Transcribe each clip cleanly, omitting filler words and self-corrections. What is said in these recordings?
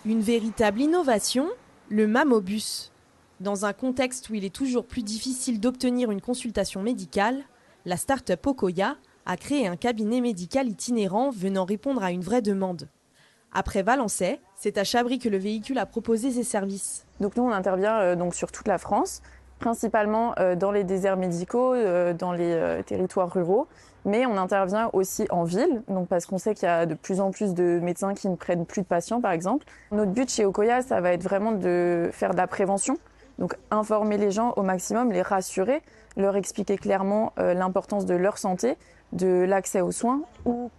Une véritable innovation, le Mamobus. Dans un contexte où il est toujours plus difficile d'obtenir une consultation médicale, la start-up Okoya a créé un cabinet médical itinérant venant répondre à une vraie demande. Après Valençay, c'est à Chabris que le véhicule a proposé ses services. Donc nous, on intervient donc sur toute la France, principalement dans les déserts médicaux, dans les territoires ruraux, mais on intervient aussi en ville, donc parce qu'on sait qu'il y a de plus en plus de médecins qui ne prennent plus de patients, par exemple. Notre but chez Okoya, ça va être vraiment de faire de la prévention, donc informer les gens au maximum, les rassurer, leur expliquer clairement l'importance de leur santé, de l'accès aux soins, ou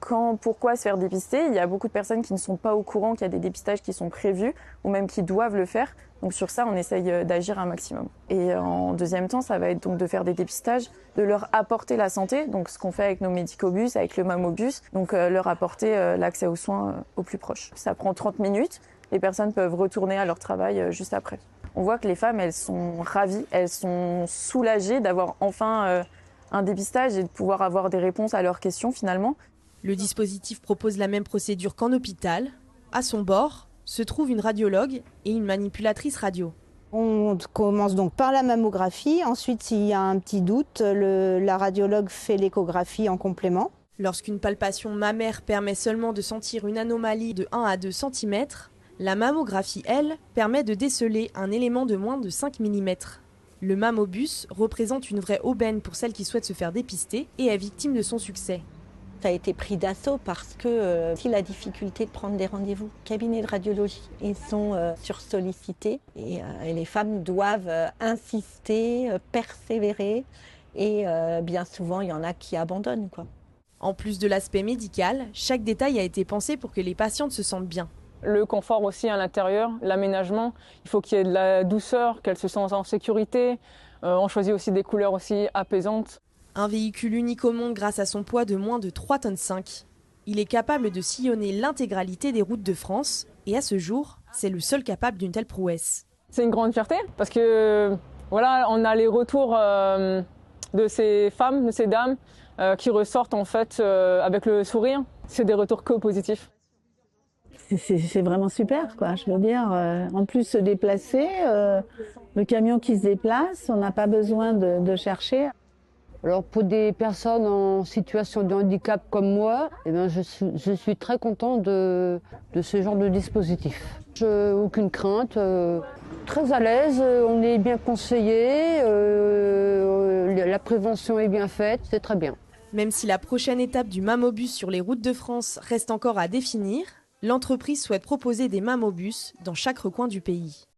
pourquoi se faire dépister. Il y a beaucoup de personnes qui ne sont pas au courant qu'il y a des dépistages qui sont prévus, ou même qui doivent le faire. Donc sur ça, on essaye d'agir un maximum. Et en deuxième temps, ça va être donc de faire des dépistages, de leur apporter la santé, donc ce qu'on fait avec nos médicobus, avec le Mamobus, donc leur apporter l'accès aux soins au plus proche. Ça prend 30 minutes, les personnes peuvent retourner à leur travail juste après. On voit que les femmes, elles sont ravies, elles sont soulagées d'avoir enfin un dépistage et de pouvoir avoir des réponses à leurs questions finalement. Le dispositif propose la même procédure qu'en hôpital. À son bord se trouve une radiologue et une manipulatrice radio. On commence donc par la mammographie. Ensuite, s'il y a un petit doute, la radiologue fait l'échographie en complément. Lorsqu'une palpation mammaire permet seulement de sentir une anomalie de 1 à 2 cm, la mammographie, elle, permet de déceler un élément de moins de 5 mm. Le Mamobus représente une vraie aubaine pour celle qui souhaite se faire dépister et est victime de son succès. Ça a été pris d'assaut parce que si la difficulté de prendre des rendez-vous, cabinet de radiologie, ils sont sursollicités et les femmes doivent insister, persévérer et bien souvent il y en a qui abandonnent, quoi. En plus de l'aspect médical, chaque détail a été pensé pour que les patientes se sentent bien. Le confort aussi à l'intérieur, l'aménagement, il faut qu'il y ait de la douceur, qu'elle se sente en sécurité. On choisit aussi des couleurs aussi apaisantes. Un véhicule unique au monde grâce à son poids de moins de 3,5 tonnes. Il est capable de sillonner l'intégralité des routes de France et à ce jour, c'est le seul capable d'une telle prouesse. C'est une grande fierté parce que voilà, on a les retours de ces femmes, de ces dames qui ressortent en fait avec le sourire. C'est des retours que positifs. C'est vraiment super, quoi. Je veux dire, en plus se déplacer, le camion qui se déplace, on n'a pas besoin de chercher. Alors pour des personnes en situation de handicap comme moi, eh bien je suis très content de ce genre de dispositif. Aucune crainte, très à l'aise, on est bien conseillé, la prévention est bien faite, c'est très bien. Même si la prochaine étape du Mamobus sur les routes de France reste encore à définir, l'entreprise souhaite proposer des Mamobus dans chaque recoin du pays.